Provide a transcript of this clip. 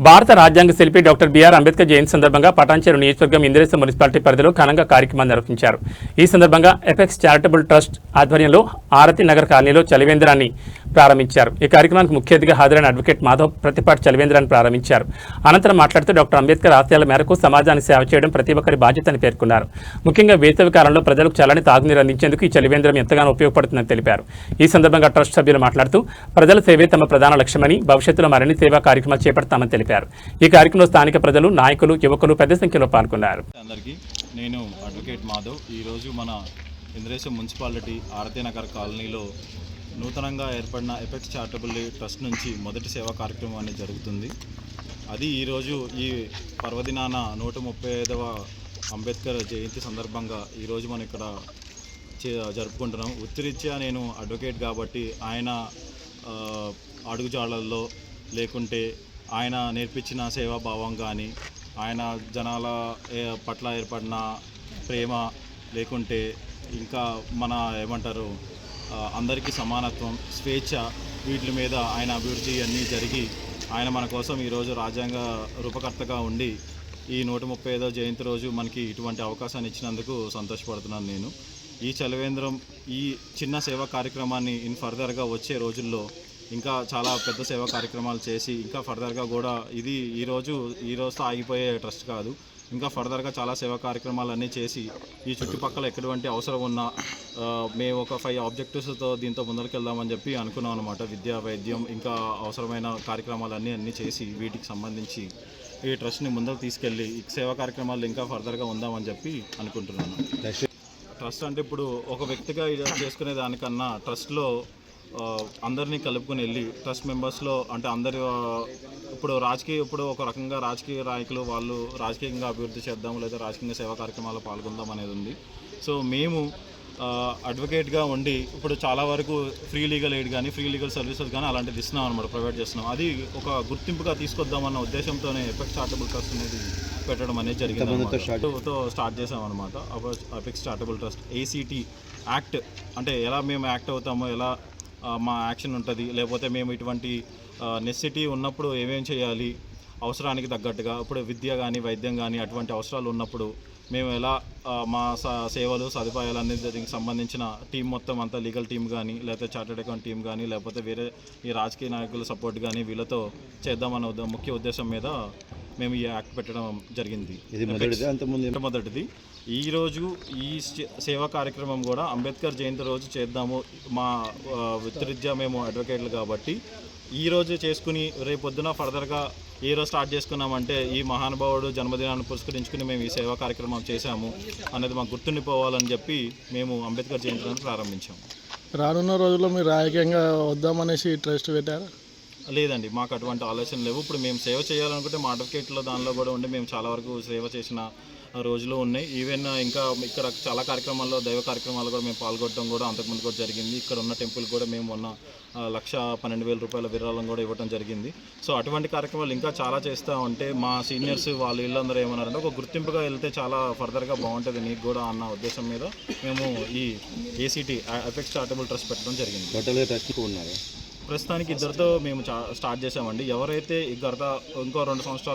భారత రాజ్యాంగ శిల్పి డాక్టర్ బిఆర్ అంబేద్కర్ జయంతి సందర్భంగా పటాన్చెరు నియోజకవర్గం ఇంద్రేశ్వరం మున్సిపాలిటీ పరిధిలో ఘనంగా కార్యక్రమాన్ని నిర్వహించారు. ఈ సందర్భంగా ఎపెక్స్ చారిటబుల్ ట్రస్ట్ ఆధ్వర్యంలో ఆరతి నగర్ కాలనీలో చలివేంద్రాన్ని ప్రారంభించారు. ఈ కార్యక్రమానికి ముఖ్య అతిథిగా హాజరైన అడ్వకేట్ మాధవ్ ప్రతిపాటి చలివేంద్రాన్ని ప్రారంభించారు. అనంతరం మాట్లాడుతూ డాక్టర్ అంబేద్కర్ ఆశయాల మేరకు సమాజానికి సేవ చేయడం ప్రతి ఒక్కరి బాధ్యతని పేర్కొన్నారు. ముఖ్యంగా వేసవి కాలంలో ప్రజలకు చల్లని తాగునీరు అందించేందుకు ఈ చలివేంద్రం ఎంతగానో ఉపయోగపడుతుందని తెలిపారు. ఈ సందర్భంగా ట్రస్ట్ సభ్యులు మాట్లాడుతూ ప్రజల సేవే తమ ప్రధాన లక్ష్యమని, భవిష్యత్తులో మరిన్ని సేవా కార్యక్రమాలు చేపడతామని తెలిపారు. ఈ కార్యక్రమంలో స్థానిక ప్రజలు, నాయకులు, యువకులు పెద్ద సంఖ్యలో పాల్గొన్నారు. అందరికీ నేను అడ్వకేట్ మాధవ్. ఈరోజు మన ఇంద్రేశ్వరం మున్సిపాలిటీ ఆరతి నగర్ కాలనీలో నూతనంగా ఏర్పడిన ఎపెక్స్ చారిటబుల్ ట్రస్ట్ నుంచి మొదటి సేవా కార్యక్రమం అనేది జరుగుతుంది. అది ఈరోజు ఈ పర్వదినాన 135వ అంబేద్కర్ జయంతి సందర్భంగా ఈరోజు మనం ఇక్కడ జరుపుకుంటున్నాం. వృత్తిరీత్యా నేను అడ్వకేట్ కాబట్టి ఆయన అడుగుజాడల్లో లేకుంటే ఆయన నేర్పించిన సేవాభావం కానీ, ఆయన జనాల పట్ల ఏర్పడిన ప్రేమ, లేకుంటే ఇంకా మన ఏమంటారు అందరికీ సమానత్వం, స్వేచ్ఛ, వీటి మీద ఆయన అభివృద్ధి అన్నీ జరిగి ఆయన మన కోసం ఈరోజు రాజ్యాంగ రూపకర్తగా ఉండి ఈ 135వ జయంతి రోజు మనకి ఇటువంటి అవకాశాన్ని ఇచ్చినందుకు సంతోషపడుతున్నాను. నేను ఈ చలివేంద్రం ఈ చిన్న సేవా కార్యక్రమాన్ని ఫర్దర్గా వచ్చే రోజుల్లో ఇంకా చాలా పెద్ద సేవా కార్యక్రమాలు చేసి ఇంకా ఫర్దర్గా కూడా ఇది ఈరోజుతో ఆగిపోయే ట్రస్ట్ కాదు, ఇంకా ఫర్దర్గా చాలా సేవా కార్యక్రమాలన్నీ చేసి ఈ చుట్టుపక్కల ఎటువంటి అవసరం ఉన్నా మేము ఒక 5 ఆబ్జెక్టివ్స్తో దీంతో ముందరికి వెళ్దామని చెప్పి అనుకున్నాం అనమాట. విద్య, వైద్యం, ఇంకా అవసరమైన కార్యక్రమాలన్నీ చేసి వీటికి సంబంధించి ఈ ట్రస్ట్ని ముందరకు తీసుకెళ్ళి ఈ సేవా కార్యక్రమాలు ఇంకా ఫర్దర్గా ఉందామని చెప్పి అనుకుంటున్నాను. ట్రస్ట్ అంటే ఇప్పుడు ఒక వ్యక్తిగా చేసుకునే దానికన్నా ట్రస్ట్లో అందరినీ కలుపుకొని వెళ్ళి ట్రస్ట్ మెంబర్స్లో అంటే అందరి ఇప్పుడు ఒక రకంగా రాజకీయ నాయకులు వాళ్ళు రాజకీయంగా అభివృద్ధి చేద్దాము లేదా రాజకీయ సేవా కార్యక్రమాల్లో పాల్గొందాం అనేది ఉంది. సో మేము అడ్వకేట్గా ఉండి ఇప్పుడు చాలా వరకు ఫ్రీ లీగల్ ఎయిడ్ కానీ, ఫ్రీ లీగల్ సర్వీసెస్ కానీ అలాంటిది ఇస్తున్నాం అనమాట, ప్రొవైడ్ చేస్తున్నాం. అది ఒక గుర్తింపుగా తీసుకొద్దామన్న ఉద్దేశంతోనే ఎపెక్స్ చారిటబుల్ ట్రస్ట్ అనేది పెట్టడం అనేది జరిగింది. స్టార్ట్ చేసాం అనమాట. Apex charitable trust ACT act అంటే ఎలా మేము యాక్ట్ అవుతామో, ఎలా మా యాక్షన్ ఉంటుంది, లేకపోతే మేము ఇటువంటి నెసెసిటీ ఉన్నప్పుడు ఏమేం చేయాలి, అవసరానికి తగ్గట్టుగా ఇప్పుడు విద్య కానీ, వైద్యం కానీ అటువంటి అవసరాలు ఉన్నప్పుడు మేము ఎలా మా సేవలు, సదుపాయాలన్నీ దీనికి సంబంధించిన టీం మొత్తం అంతా లీగల్ టీం కానీ, లేకపోతే చార్టెడ్ అకౌంట్ టీం కానీ, లేకపోతే వేరే ఈ రాజకీయ నాయకుల సపోర్ట్ కానీ వీళ్ళతో చేద్దామన్న ముఖ్య ఉద్దేశం మీద మేము ఈ యాక్ట్ పెట్టడం జరిగింది. ఇది మొదటిది. ఈరోజు ఈ సేవా కార్యక్రమం కూడా అంబేద్కర్ జయంతి రోజు చేద్దాము. మా వృత్తిరీత్యా మేము అడ్వకేట్లు కాబట్టి ఈరోజు చేసుకుని రేపొద్దున ఫర్దర్గా ఏ రోజు స్టార్ట్ చేసుకున్నామంటే ఈ మహానుభావుడు జన్మదినాన్ని పురస్కరించుకుని మేము ఈ సేవా కార్యక్రమం చేశాము అనేది మాకు గుర్తుండిపోవాలని చెప్పి మేము అంబేద్కర్ జయంతిని ప్రారంభించాము. రానున్న రోజుల్లో మీరు రాజకీయంగా వద్దామనేసి ట్రస్ట్ పెట్టారా? లేదండి, మాకు అటువంటి ఆలోచన లేవు. ఇప్పుడు మేము సేవ చేయాలనుకుంటే మా అడ్వకేట్లో దానిలో కూడా ఉండి మేము చాలా వరకు సేవ చేసిన రోజులు ఉన్నాయి. ఈవెన్ ఇంకా ఇక్కడ చాలా కార్యక్రమాల్లో, దైవ కార్యక్రమాల్లో కూడా మేము పాల్గొనడం కూడా అంతకుముందు కూడా జరిగింది. ఇక్కడ ఉన్న టెంపుల్ కూడా మేము మొన్న 1,12,000 రూపాయల విరాళం కూడా ఇవ్వడం జరిగింది. సో అటువంటి కార్యక్రమాలు ఇంకా చాలా చేస్తూ ఉంటే మా సీనియర్స్ వాళ్ళు వీళ్ళందరూ ఏమన్నారంటే ఒక గుర్తింపుగా వెళ్తే చాలా ఫర్దర్గా బాగుంటుంది నీకు కూడా అన్న ఉద్దేశం మీద మేము ఈ ACT ఎపెక్స్ చారిటబుల్ ట్రస్ట్ పెట్టడం జరిగింది. ప్రస్తుతానికి 2తో మేము స్టార్ట్ చేసామండి. ఎవరైతే ఇంకో 2 సంవత్సరాలు